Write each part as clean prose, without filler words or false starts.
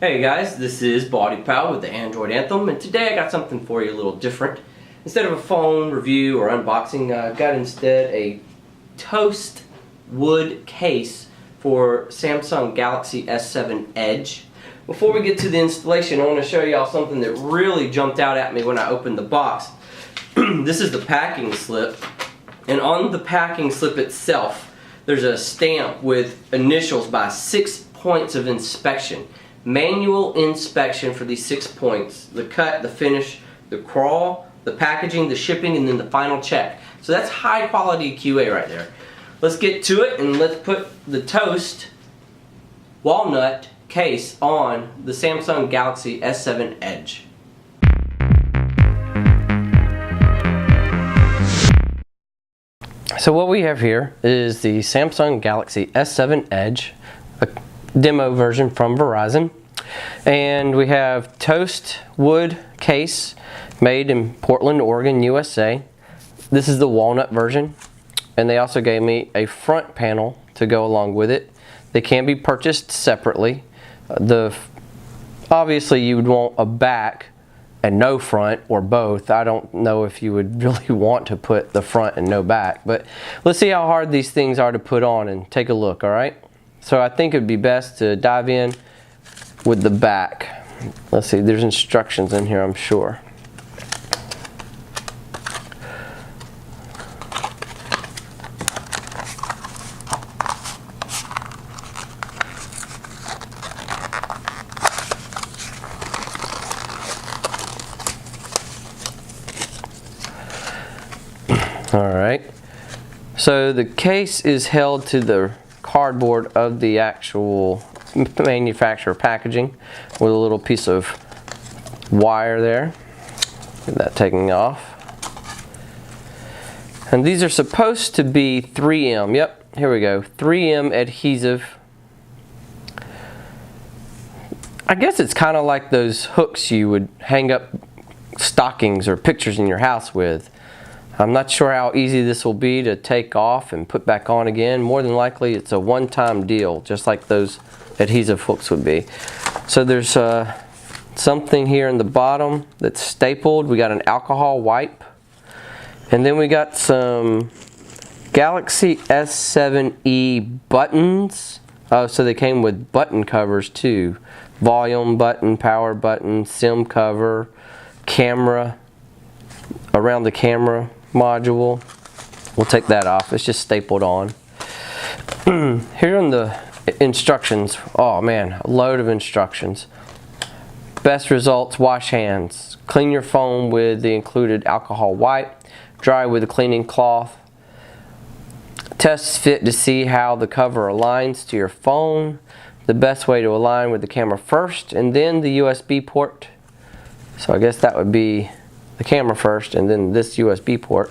Hey guys, this is Body Pal with the Android Anthem, and today I got something for you a little different. Instead of a phone review or unboxing, I got instead a toast wood case for Samsung Galaxy S7 Edge. Before we get to the installation, I want to show y'all something that really jumped out at me when I opened the box. This is the packing slip, and on the packing slip itself, there's a stamp with initials by 6 points of inspection. Manual inspection for these 6 points: the cut, the finish, the crawl, the packaging, the shipping, and then the final check. So that's high quality QA right there. Let's get to it and let's put the toast walnut case on the Samsung Galaxy S7 Edge. So what we have here is the Samsung Galaxy S7 Edge, a demo version from Verizon, and we have toast wood case made in Portland, Oregon, USA. This is the walnut version, and they also gave me a front panel to go along with it. They can be purchased separately. Obviously you would want a back and no front, or both. I don't know if you would really want to put the front and no back, but let's see how hard these things are to put on and take a look, alright? So I think it would be best to dive in with the back. Let's see, there's instructions in here, I'm sure. Alright, so the case is held to the cardboard of the actual manufacturer packaging with a little piece of wire there. Get that taken off. And these are supposed to be 3M. Yep, here we go. 3M adhesive. I guess it's kind of like those hooks you would hang up stockings or pictures in your house with. I'm not sure how easy this will be to take off and put back on again. More than likely it's a one-time deal, just like those adhesive hooks would be. So there's something here in the bottom that's stapled. We got an alcohol wipe, and then we got some Galaxy S7e buttons. Oh, so they came with button covers too. Volume button, power button, SIM cover, camera, around the camera module. We'll take that off. It's just stapled on. Here are the instructions. Oh man, a load of instructions. Best results: wash hands, clean your phone with the included alcohol wipe, dry with a cleaning cloth, test fit to see how the cover aligns to your phone, the best way to align with the camera first and then the USB port. So I guess that would be the camera first and then this USB port.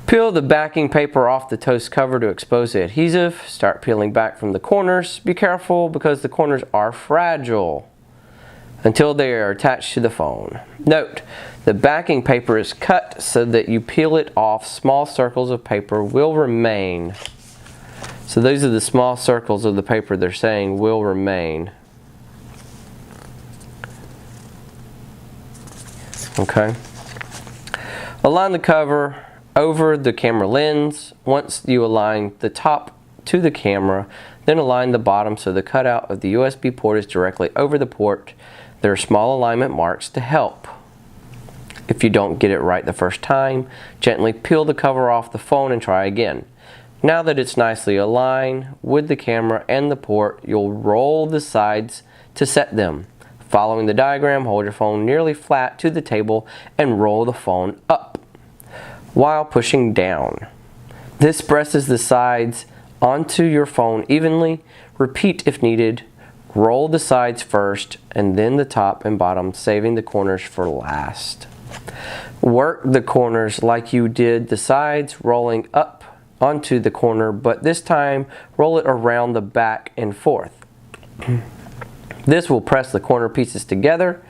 Peel the backing paper off the toast cover to expose the adhesive. Start peeling back from the corners. Be careful because the corners are fragile until they are attached to the phone. Note, the backing paper is cut so that you peel it off. Small circles of paper will remain. So those are the small circles of the paper they're saying will remain. Okay. Align the cover over the camera lens. Once you align the top to the camera, then align the bottom so the cutout of the USB port is directly over the port. There are small alignment marks to help. If you don't get it right the first time, gently peel the cover off the phone and try again. Now that it's nicely aligned with the camera and the port, you'll roll the sides to set them. Following the diagram, hold your phone nearly flat to the table and roll the phone up while pushing down. This presses the sides onto your phone evenly. Repeat if needed. Roll the sides first and then the top and bottom, saving the corners for last. Work the corners like you did the sides, rolling up onto the corner, but this time roll it around the back and forth. This will press the corner pieces together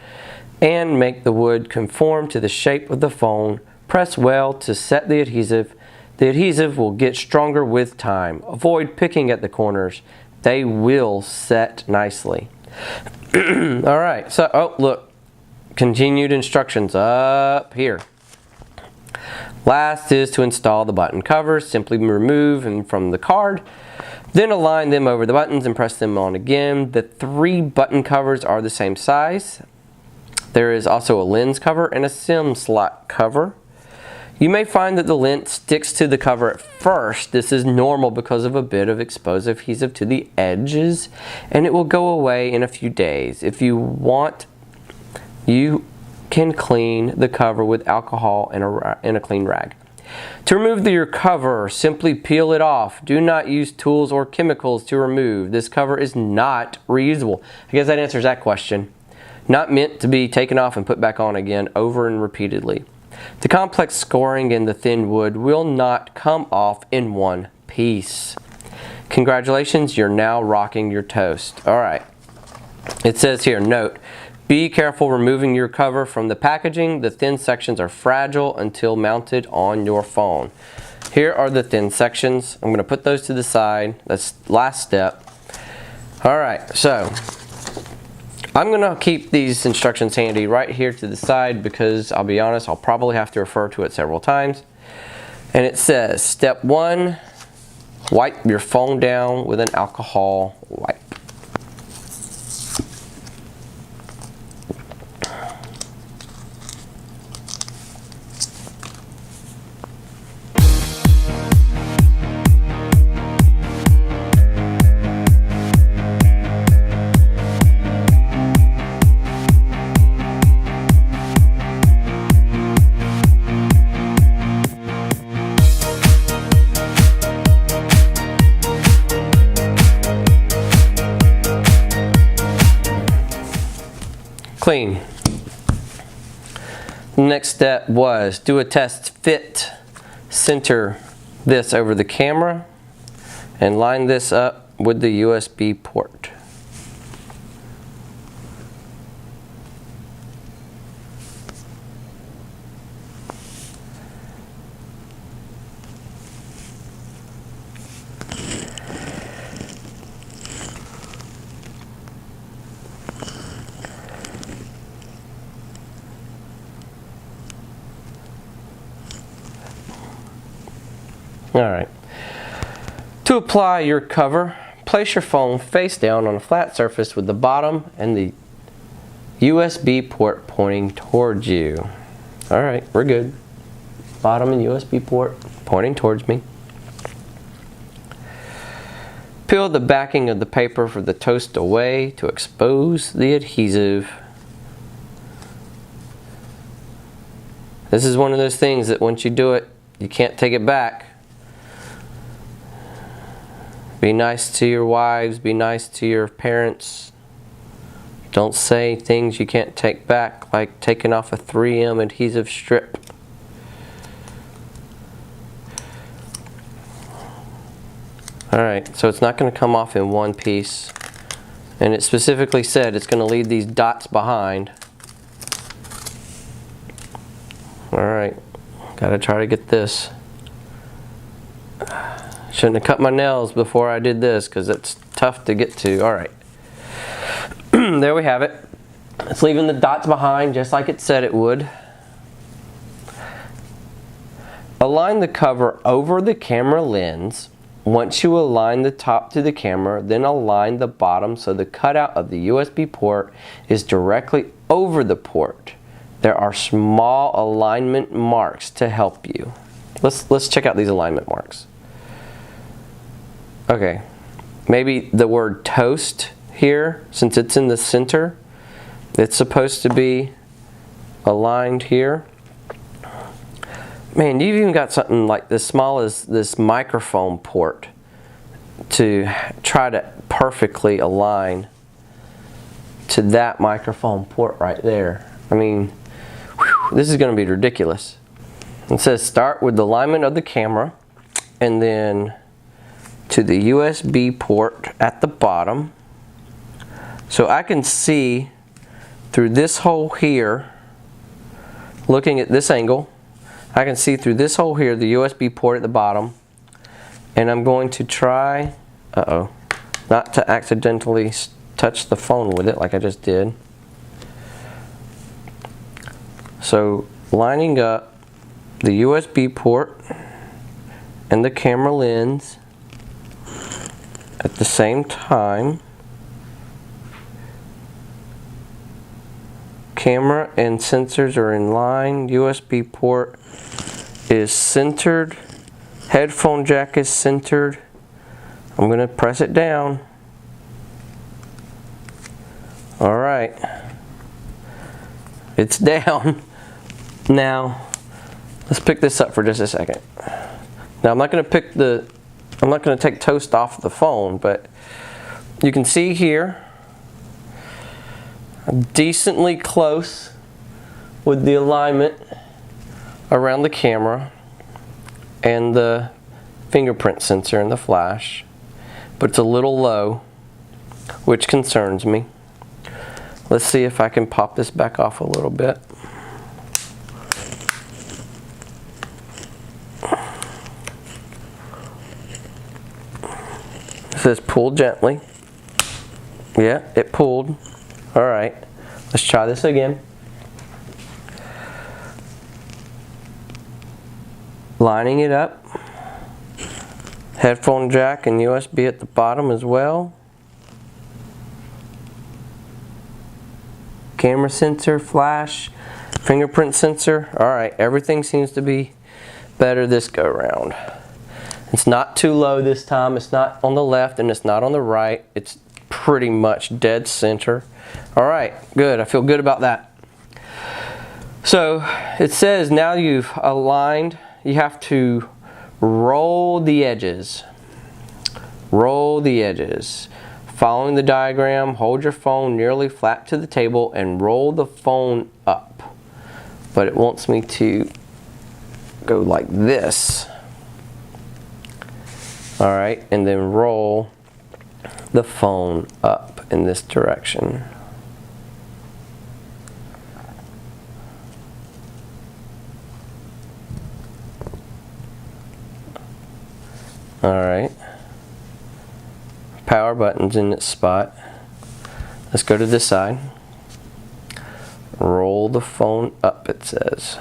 and make the wood conform to the shape of the phone. Press well to set the adhesive. The adhesive will get stronger with time. Avoid picking at the corners. they will set nicely. Alright, so, oh look, continued instructions up here. Last is to install the button covers. Simply remove them from the card, then align them over the buttons and press them on again. The 3 button covers are the same size. There is also a lens cover and a SIM slot cover. You may find that the lens sticks to the cover at first. This is normal because of a bit of exposed adhesive to the edges, and it will go away in a few days. If you want, you can clean the cover with alcohol and a clean rag. To remove your cover, simply peel it off. Do not use tools or chemicals to remove. This cover is not reusable. I guess that answers that question. Not meant to be taken off and put back on again over and repeatedly. The complex scoring in the thin wood will not come off in one piece. Congratulations, you're now rocking your toast. Alright, it says here, note, be careful removing your cover from the packaging. The thin sections are fragile until mounted on your phone. Here are the thin sections. I'm going to put those to the side. That's the last step. Alright, so I'm going to keep these instructions handy right here to the side because I'll be honest, I'll probably have to refer to it several times. And it says, step 1, wipe your phone down with an alcohol wipe. Clean. The next step was do a test fit. Center this over the camera and line this up with the USB port. Alright, to apply your cover, place your phone face down on a flat surface with the bottom and the USB port pointing towards you. Alright, we're good. Bottom and USB port pointing towards me. Peel the backing of the paper for the toast away to expose the adhesive. This is one of those things that once you do it, you can't take it back. Be nice to your wives, be nice to your parents. Don't say things you can't take back, like taking off a 3M adhesive strip. Alright, so it's not going to come off in one piece. And it specifically said it's going to leave these dots behind. Alright, gotta try to get this. Shouldn't have cut my nails before I did this because it's tough to get to. Alright. There we have it. It's leaving the dots behind just like it said it would. Align the cover over the camera lens. Once you align the top to the camera, then align the bottom so the cutout of the USB port is directly over the port. There are small alignment marks to help you. Let's check out these alignment marks. Okay, maybe the word toast here, since it's in the center, it's supposed to be aligned here. Man, you've even got something like this small as this microphone port to try to perfectly align to that microphone port right there. I mean, whew, this is going to be ridiculous. It says start with the alignment of the camera and then to the USB port at the bottom. So I can see through this hole here, looking at this angle, I can see through this hole here the USB port at the bottom, and I'm going to try, not to accidentally touch the phone with it like I just did. So lining up the USB port and the camera lens at the same time. Camera and sensors are in line. USB port is centered. Headphone jack is centered. I'm going to press it down. Alright. It's down. Now, let's pick this up for just a second. Now I'm not going to take Toast off the phone, but you can see here I'm decently close with the alignment around the camera and the fingerprint sensor and the flash, but it's a little low, which concerns me. Let's see if I can pop this back off a little bit. It says pull gently. Yeah, it pulled. Alright, let's try this again. Lining it up. Headphone jack and USB at the bottom as well. Camera sensor, flash, fingerprint sensor. Alright, everything seems to be better this go round. It's not too low this time. It's not on the left and it's not on the right. It's pretty much dead center. Alright, good. I feel good about that. So it says now you've aligned, you have to roll the edges. Roll the edges. Following the diagram, hold your phone nearly flat to the table and roll the phone up. But it wants me to go like this. Alright, and then roll the phone up in this direction. Alright. Power button's in its spot. Let's go to this side. Roll the phone up, it says.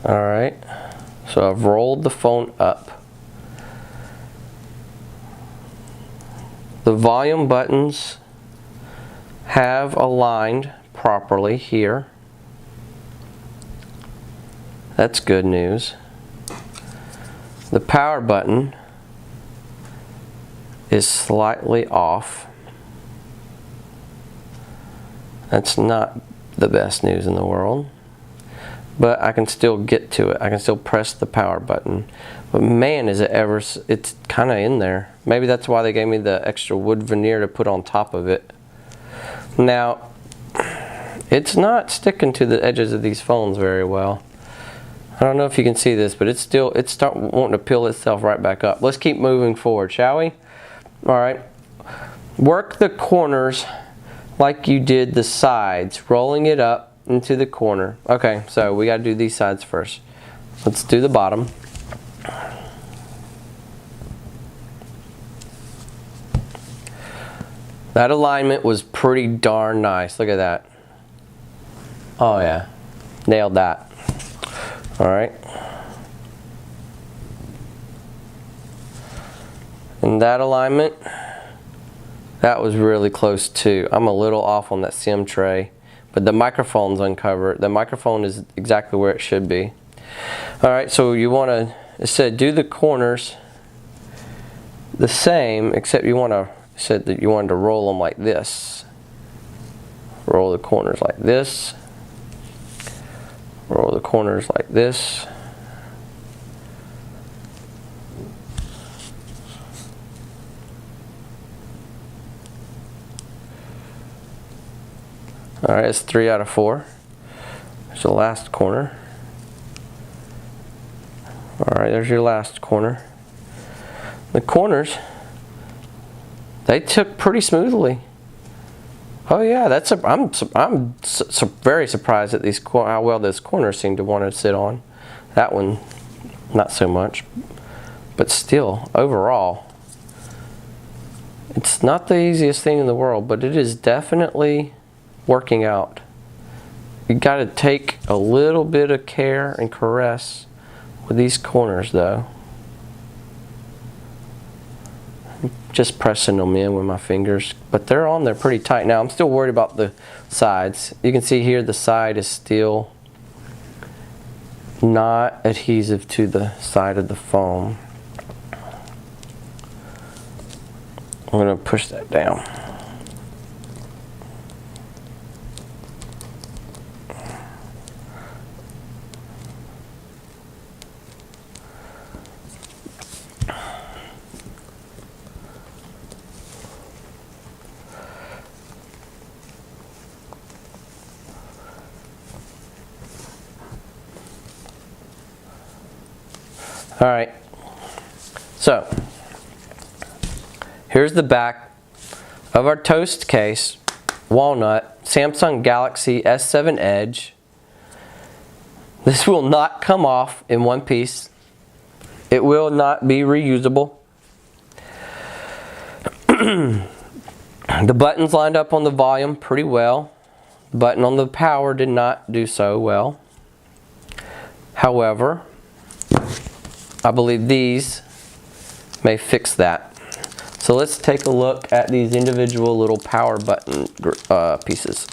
Alright, so I've rolled the phone up. The volume buttons have aligned properly here. That's good news. The power button is slightly off. That's not the best news in the world. But I can still get to it. I can still press the power button. But man, is it ever, it's kind of in there. Maybe that's why they gave me the extra wood veneer to put on top of it. Now, it's not sticking to the edges of these phones very well. I don't know if you can see this, but it's starting wanting to peel itself right back up. Let's keep moving forward, shall we? Alright. Work the corners like you did the sides, rolling it up into the corner. Okay, so we got to do these sides first. Let's do the bottom. That alignment was pretty darn nice. Look at that. Oh yeah, nailed that. Alright. And that alignment, that was really close too. I'm a little off on that SIM tray. But the microphone's uncovered. The microphone is exactly where it should be. Alright, so you want to, it said do the corners the same, except you want to, it said that you wanted to roll them like this. Roll the corners like this. Roll the corners like this. Alright, it's 3 out of 4. There's the last corner. Alright, there's your last corner. The corners, they took pretty smoothly. Oh yeah, I'm very surprised at these how well this corner seemed to want to sit on. That one, not so much. But still, overall, it's not the easiest thing in the world, but it is definitely working out. You got to take a little bit of care and caress with these corners though. Just pressing them in with my fingers, but they're on there pretty tight. Now I'm still worried about the sides. You can see here the side is still not adhesive to the side of the foam. I'm going to push that down. All right, so here's the back of our toast case, Walnut, Samsung Galaxy S7 Edge. This will not come off in one piece. It will not be reusable. The buttons lined up on the volume pretty well. The button on the power did not do so well. However, I believe these may fix that. So let's take a look at these individual little power button pieces.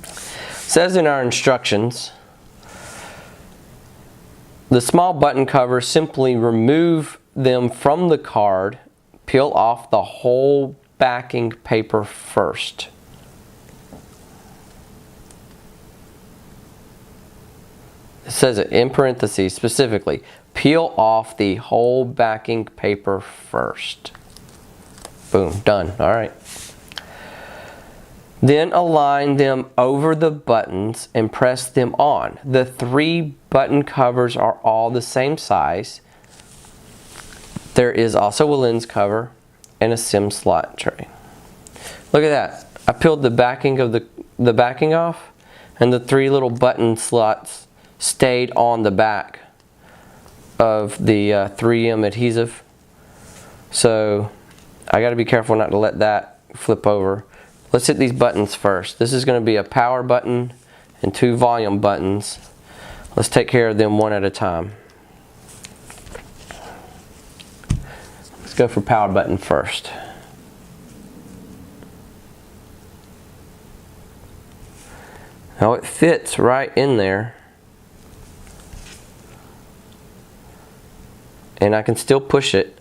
It says in our instructions, the small button covers, simply remove them from the card, peel off the whole backing paper first. It says it in parentheses specifically, peel off the whole backing paper first. Boom, done. All right. Then align them over the buttons and press them on. The 3 button covers are all the same size. There is also a lens cover and a SIM slot tray. Look at that. I peeled the backing of the backing off, and the 3 little button slots stayed on the back of the 3M adhesive. So I got to be careful not to let that flip over. Let's hit these buttons first. This is going to be a power button and 2 volume buttons. Let's take care of them one at a time. Let's go for power button first. Now it fits right in there. And I can still push it,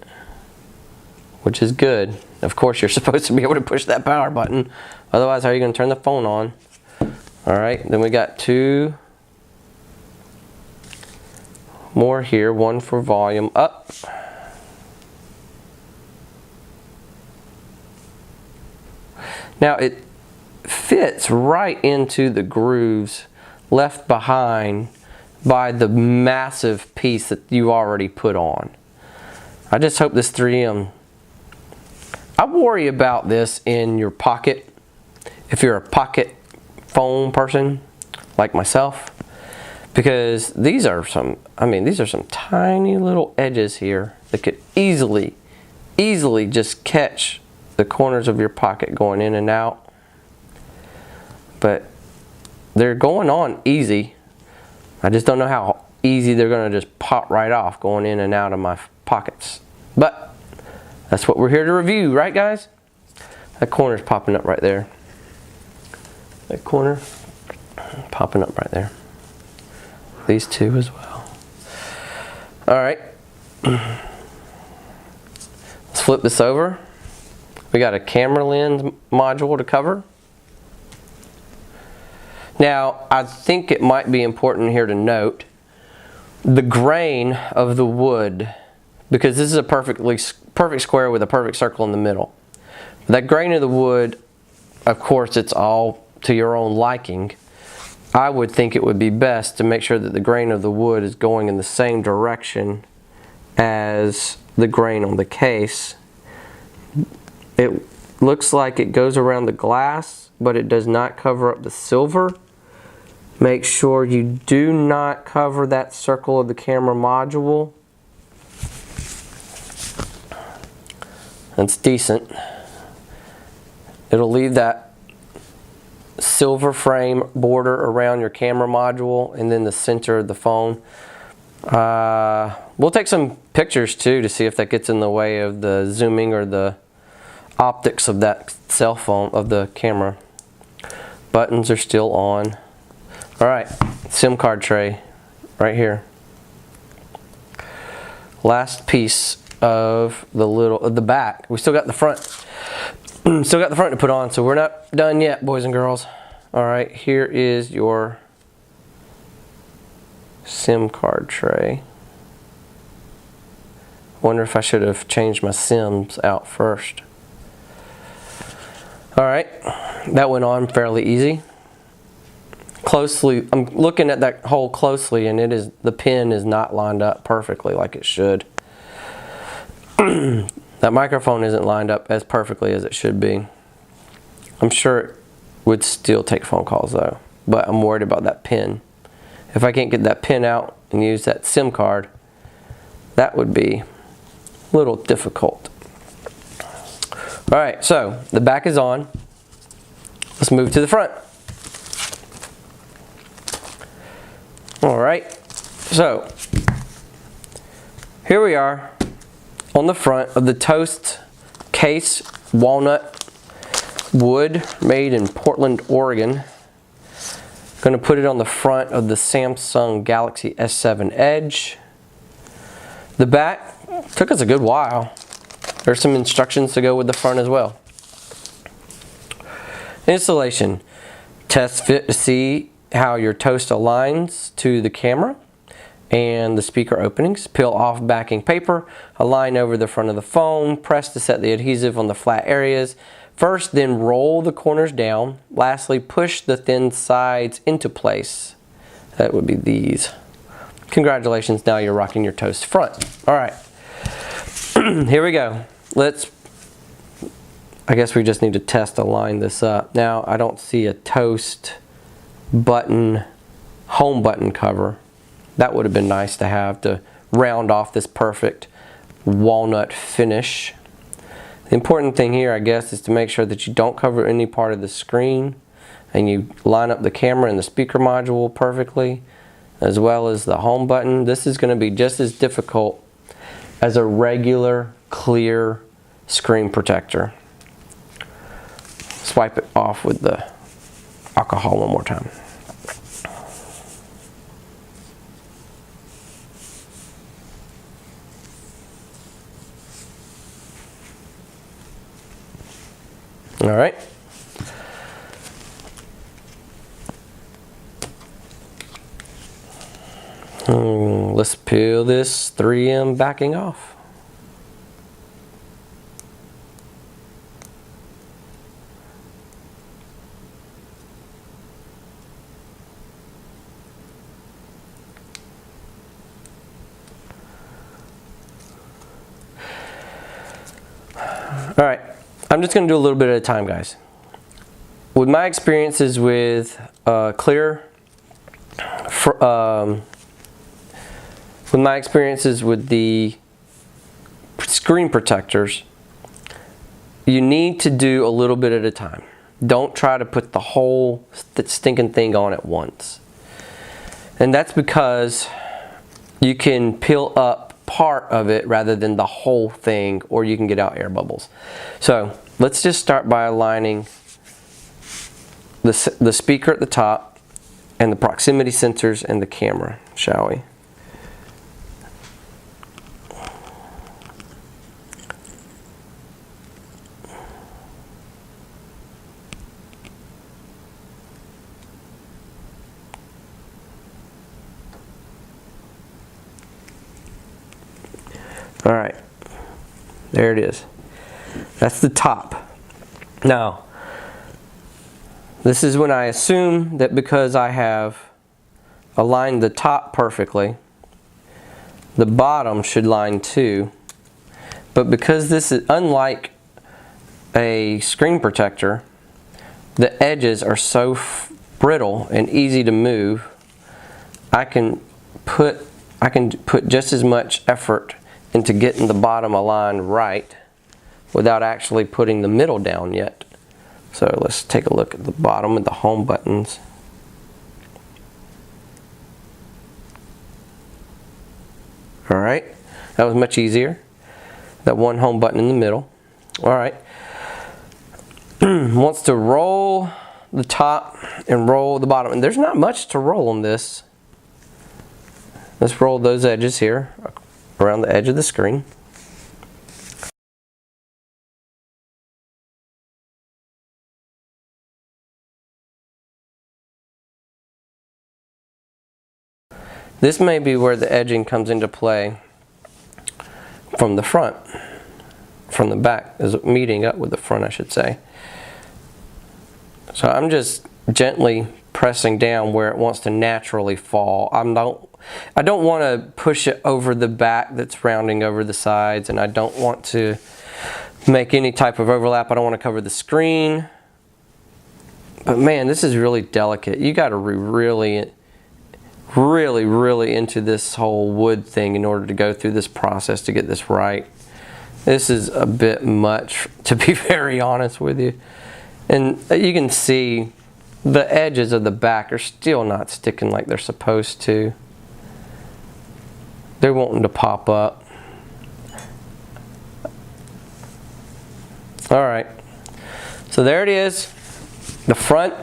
which is good. Of course, you're supposed to be able to push that power button. Otherwise, how are you going to turn the phone on? All right, then we got 2 more here. 1 for volume up. Now, it fits right into the grooves left behind by the massive piece that you already put on. I just hope this 3M, I worry about this in your pocket. If you're a pocket phone person like myself, because these are some tiny little edges here that could easily just catch the corners of your pocket going in and out. But they're going on easy. I just don't know how easy they're going to just pop right off going in and out of my pockets. But that's what we're here to review, right guys? That corner's popping up right there. That corner popping up right there. These 2 as well. All right. Let's flip this over. We got a camera lens module to cover. Now, I think it might be important here to note the grain of the wood, because this is a perfect square with a perfect circle in the middle. That grain of the wood, of course, it's all to your own liking. I would think it would be best to make sure that the grain of the wood is going in the same direction as the grain on the case. looks like it goes around the glass, but it does not cover up the silver. Make sure you do not cover that circle of the camera module. That's decent. It'll leave that silver frame border around your camera module and then the center of the phone. We'll take some pictures too to see if that gets in the way of the zooming or the optics of that cell phone, of the camera. Buttons are still on. Alright, SIM card tray right here. Last piece of the back. We still got the front. Still got the front to put on, so we're not done yet, boys and girls. Alright, here is your SIM card tray. Wonder if I should have changed my SIMs out first. Alright, that went on fairly easy. I'm looking at that hole closely, and the pin is not lined up perfectly like it should. That microphone isn't lined up as perfectly as it should be. I'm sure it would still take phone calls though, but I'm worried about that pin. If I can't get that pin out and use that SIM card, that would be a little difficult. Alright, so the back is on. Let's move to the front. Alright, so here we are on the front of the Toast case, walnut wood, made in Portland, Oregon. Going to put it on the front of the Samsung Galaxy S7 Edge. The back took us a good while. There's some instructions to go with the front as well. Installation. Test fit to see how your Toast aligns to the camera and the speaker openings. Peel off backing paper, align over the front of the phone, press to set the adhesive on the flat areas. First, then roll the corners down. Lastly, push the thin sides into place. That would be these. Congratulations, now you're rocking your Toast front. Alright, here we go. I guess we just need to test to line this up. Now, I don't see a Toast button, home button cover. That would have been nice to have to round off this perfect walnut finish. The important thing here, I guess, is to make sure that you don't cover any part of the screen and you line up the camera and the speaker module perfectly, as well as the home button. This is going to be just as difficult as a regular clear screen protector. Swipe it off with the alcohol one more time. All right. Let's peel this 3M backing off. All right. I'm just going to do a little bit at a time, guys. With my experiences with with my experiences with the screen protectors, you need to do a little bit at a time. Don't try to put the whole stinking thing on at once. And that's because you can peel up part of it rather than the whole thing, or you can get out air bubbles. So let's just start by aligning the speaker at the top and the proximity sensors and the camera, shall we? All right, there it is. That's the top. Now, this is when I assume that because I have aligned the top perfectly, the bottom should line too. But because this is unlike a screen protector, the edges are so brittle and easy to move. I can put just as much effort into getting the bottom aligned right without actually putting the middle down yet. So let's take a look at the bottom of the home buttons. Alright, that was much easier. That one home button in the middle. Alright. Wants to roll the top and roll the bottom. And there's not much to roll on this. Let's roll those edges here around the edge of the screen. This may be where the edging comes into play from the front, from the back, is meeting up with the front, I should say. So I'm just gently pressing down where it wants to naturally fall. I don't want to push it over the back that's rounding over the sides, and I don't want to make any type of overlap. I don't want to cover the screen. But man, this is really delicate. You got to really into this whole wood thing in order to go through this process to get this right. This is a bit much, to be very honest with you. And you can see the edges of the back are still not sticking like they're supposed to. They're wanting to pop up. Alright, so there it is. The front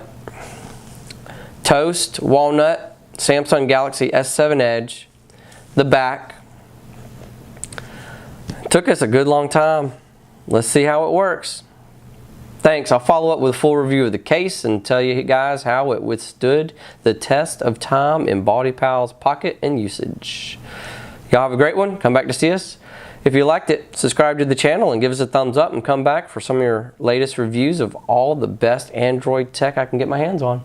Toast Walnut Samsung Galaxy S7 Edge. The back. It took us a good long time. Let's see how it works. Thanks. I'll follow up with a full review of the case and tell you guys how it withstood the test of time in BaldyPal's pocket and usage. Y'all have a great one. Come back to see us. If you liked it, subscribe to the channel and give us a thumbs up, and come back for some of your latest reviews of all the best Android tech I can get my hands on.